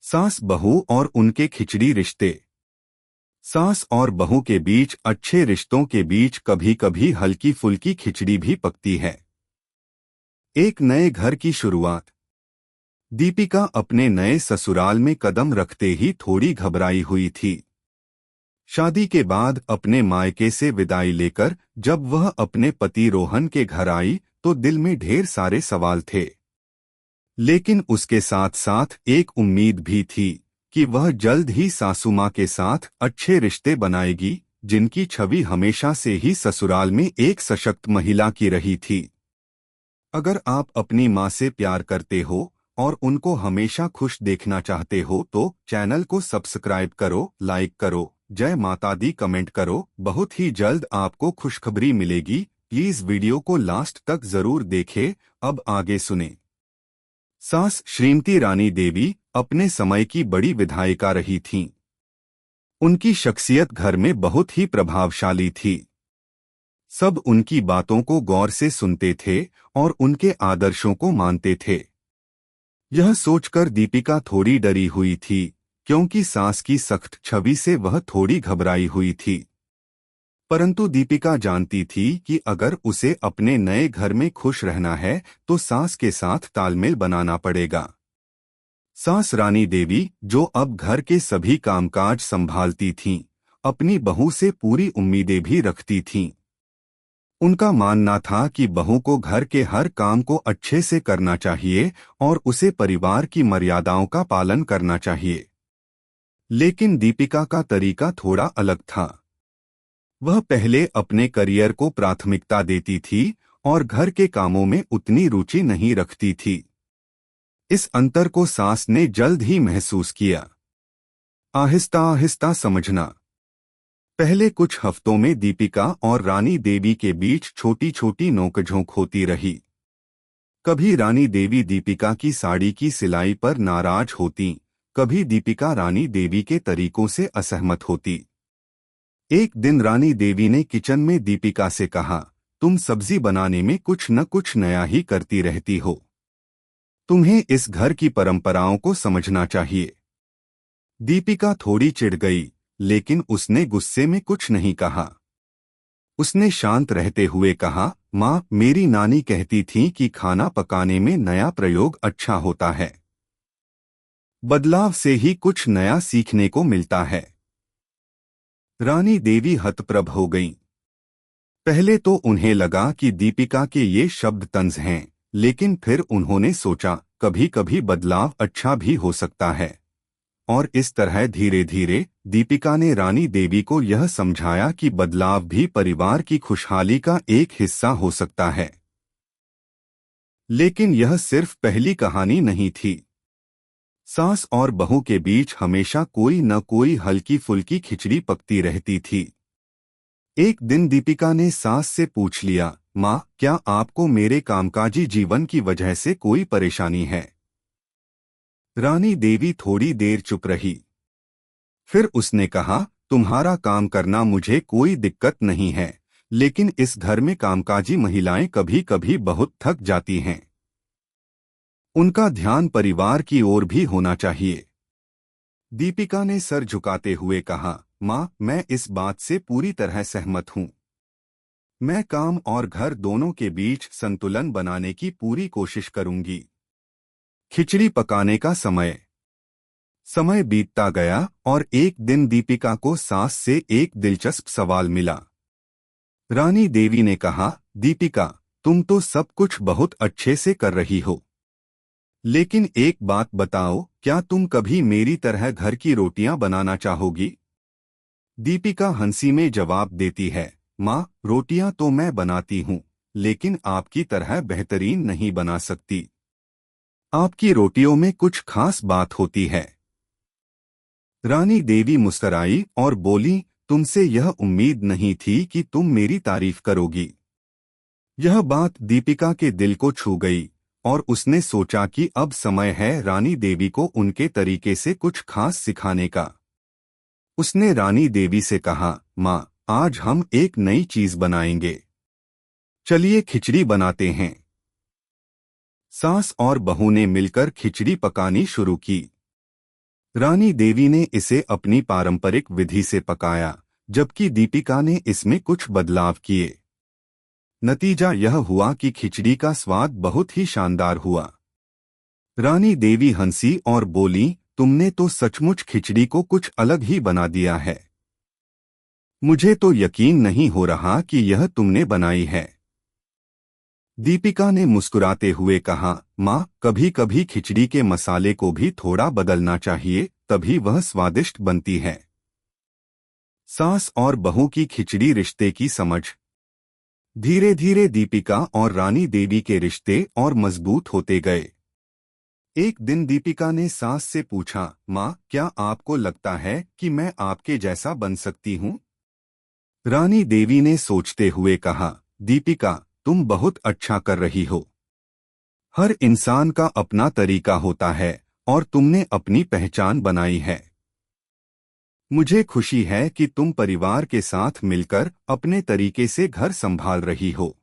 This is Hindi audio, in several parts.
सास बहू और उनके खिचड़ी रिश्ते। सास और बहू के बीच अच्छे रिश्तों के बीच कभी कभी हल्की फुल्की खिचड़ी भी पकती है। एक नए घर की शुरुआत। दीपिका अपने नए ससुराल में कदम रखते ही थोड़ी घबराई हुई थी। शादी के बाद अपने मायके से विदाई लेकर जब वह अपने पति रोहन के घर आई तो दिल में ढेर सारे सवाल थे। लेकिन उसके साथ साथ एक उम्मीद भी थी कि वह जल्द ही सासू माँ के साथ अच्छे रिश्ते बनाएगी, जिनकी छवि हमेशा से ही ससुराल में एक सशक्त महिला की रही थी। अगर आप अपनी माँ से प्यार करते हो और उनको हमेशा खुश देखना चाहते हो तो चैनल को सब्सक्राइब करो, लाइक करो, जय माता दी कमेंट करो। बहुत ही जल्द आपको खुशखबरी मिलेगी। प्लीज वीडियो को लास्ट तक जरूर देखें। अब आगे सुने। सास श्रीमती रानी देवी अपने समय की बड़ी विधायिका रही थीं। उनकी शख्सियत घर में बहुत ही प्रभावशाली थी। सब उनकी बातों को गौर से सुनते थे और उनके आदर्शों को मानते थे। यह सोचकर दीपिका थोड़ी डरी हुई थी, क्योंकि सास की सख्त छवि से वह थोड़ी घबराई हुई थी। परंतु दीपिका जानती थी कि अगर उसे अपने नए घर में खुश रहना है तो सास के साथ तालमेल बनाना पड़ेगा। सास रानी देवी, जो अब घर के सभी कामकाज संभालती थीं, अपनी बहू से पूरी उम्मीदें भी रखती थीं। उनका मानना था कि बहू को घर के हर काम को अच्छे से करना चाहिए और उसे परिवार की मर्यादाओं का पालन करना चाहिए। लेकिन दीपिका का तरीका थोड़ा अलग था। वह पहले अपने करियर को प्राथमिकता देती थी और घर के कामों में उतनी रुचि नहीं रखती थी। इस अंतर को सास ने जल्द ही महसूस किया। आहिस्ता आहिस्ता समझना। पहले कुछ हफ्तों में दीपिका और रानी देवी के बीच छोटी छोटी नोकझोंक होती रही। कभी रानी देवी दीपिका की साड़ी की सिलाई पर नाराज होती, कभी दीपिका रानी देवी के तरीकों से असहमत होती। एक दिन रानी देवी ने किचन में दीपिका से कहा, तुम सब्जी बनाने में कुछ न कुछ नया ही करती रहती हो। तुम्हें इस घर की परंपराओं को समझना चाहिए। दीपिका थोड़ी चिढ़ गई, लेकिन उसने गुस्से में कुछ नहीं कहा। उसने शांत रहते हुए कहा, माँ, मेरी नानी कहती थी कि खाना पकाने में नया प्रयोग अच्छा होता है। बदलाव से ही कुछ नया सीखने को मिलता है। रानी देवी हतप्रभ हो गईं। पहले तो उन्हें लगा कि दीपिका के ये शब्द तंज हैं, लेकिन फिर उन्होंने सोचा, कभी कभी बदलाव अच्छा भी हो सकता है। और इस तरह धीरे धीरे दीपिका ने रानी देवी को यह समझाया कि बदलाव भी परिवार की खुशहाली का एक हिस्सा हो सकता है। लेकिन यह सिर्फ पहली कहानी नहीं थी। सास और बहू के बीच हमेशा कोई न कोई हल्की फुल्की खिचड़ी पकती रहती थी। एक दिन दीपिका ने सास से पूछ लिया, माँ, क्या आपको मेरे कामकाजी जीवन की वजह से कोई परेशानी है? रानी देवी थोड़ी देर चुप रही। फिर उसने कहा, तुम्हारा काम करना मुझे कोई दिक्कत नहीं है, लेकिन इस घर में कामकाजी महिलाएं कभी कभी बहुत थक जाती हैं। उनका ध्यान परिवार की ओर भी होना चाहिए। दीपिका ने सर झुकाते हुए कहा, माँ, मैं इस बात से पूरी तरह सहमत हूँ। मैं काम और घर दोनों के बीच संतुलन बनाने की पूरी कोशिश करूंगी। खिचड़ी पकाने का समय। समय बीतता गया और एक दिन दीपिका को सास से एक दिलचस्प सवाल मिला। रानी देवी ने कहा, दीपिका, तुम तो सब कुछ बहुत अच्छे से कर रही हो, लेकिन एक बात बताओ, क्या तुम कभी मेरी तरह घर की रोटियां बनाना चाहोगी? दीपिका हंसी में जवाब देती है, माँ, रोटियां तो मैं बनाती हूँ, लेकिन आपकी तरह बेहतरीन नहीं बना सकती। आपकी रोटियों में कुछ खास बात होती है। रानी देवी मुस्कराई और बोली, तुमसे यह उम्मीद नहीं थी कि तुम मेरी तारीफ करोगी। यह बात दीपिका के दिल को छू गई और उसने सोचा कि अब समय है रानी देवी को उनके तरीके से कुछ खास सिखाने का। उसने रानी देवी से कहा, माँ, आज हम एक नई चीज बनाएंगे। चलिए खिचड़ी बनाते हैं। सास और बहू ने मिलकर खिचड़ी पकानी शुरू की। रानी देवी ने इसे अपनी पारंपरिक विधि से पकाया, जबकि दीपिका ने इसमें कुछ बदलाव किए। नतीजा यह हुआ कि खिचड़ी का स्वाद बहुत ही शानदार हुआ। रानी देवी हंसी और बोली, तुमने तो सचमुच खिचड़ी को कुछ अलग ही बना दिया है। मुझे तो यकीन नहीं हो रहा कि यह तुमने बनाई है। दीपिका ने मुस्कुराते हुए कहा, माँ, कभी कभी खिचड़ी के मसाले को भी थोड़ा बदलना चाहिए, तभी वह स्वादिष्ट बनती है। सास और बहू की खिचड़ी रिश्ते की समझ। धीरे धीरे दीपिका और रानी देवी के रिश्ते और मजबूत होते गए। एक दिन दीपिका ने सास से पूछा, माँ, क्या आपको लगता है कि मैं आपके जैसा बन सकती हूँ? रानी देवी ने सोचते हुए कहा, दीपिका, तुम बहुत अच्छा कर रही हो। हर इंसान का अपना तरीका होता है और तुमने अपनी पहचान बनाई है। मुझे खुशी है कि तुम परिवार के साथ मिलकर अपने तरीके से घर संभाल रही हो।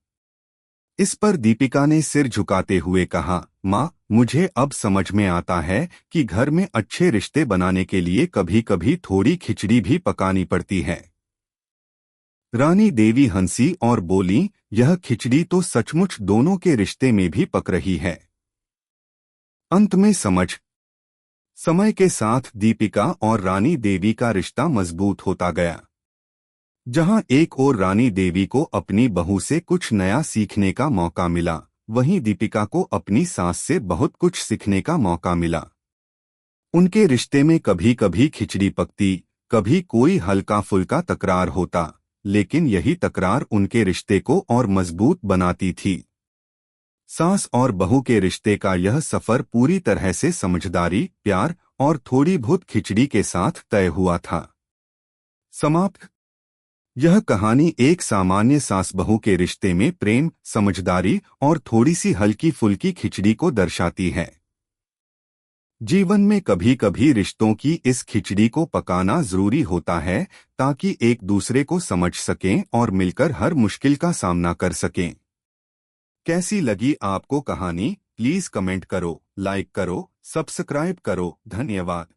इस पर दीपिका ने सिर झुकाते हुए कहा, माँ, मुझे अब समझ में आता है कि घर में अच्छे रिश्ते बनाने के लिए कभी कभी थोड़ी खिचड़ी भी पकानी पड़ती है। रानी देवी हंसी और बोली, यह खिचड़ी तो सचमुच दोनों के रिश्ते में भी पक रही है। अंत में समझ। समय के साथ दीपिका और रानी देवी का रिश्ता मजबूत होता गया। जहां एक और रानी देवी को अपनी बहू से कुछ नया सीखने का मौका मिला, वहीं दीपिका को अपनी सास से बहुत कुछ सीखने का मौका मिला। उनके रिश्ते में कभी कभी खिचड़ी पकती, कभी कोई हल्का फुल्का तकरार होता, लेकिन यही तकरार उनके रिश्ते को और मजबूत बनाती थी। सास और बहू के रिश्ते का यह सफर पूरी तरह से समझदारी, प्यार और थोड़ी बहुत खिचड़ी के साथ तय हुआ था। समाप्त। यह कहानी एक सामान्य सास बहू के रिश्ते में प्रेम, समझदारी और थोड़ी सी हल्की फुल्की खिचड़ी को दर्शाती है। जीवन में कभी कभी रिश्तों की इस खिचड़ी को पकाना जरूरी होता है, ताकि एक दूसरे को समझ सकें और मिलकर हर मुश्किल का सामना कर सकें। कैसी लगी आपको कहानी? प्लीज कमेंट करो, लाइक करो, सब्सक्राइब करो। धन्यवाद।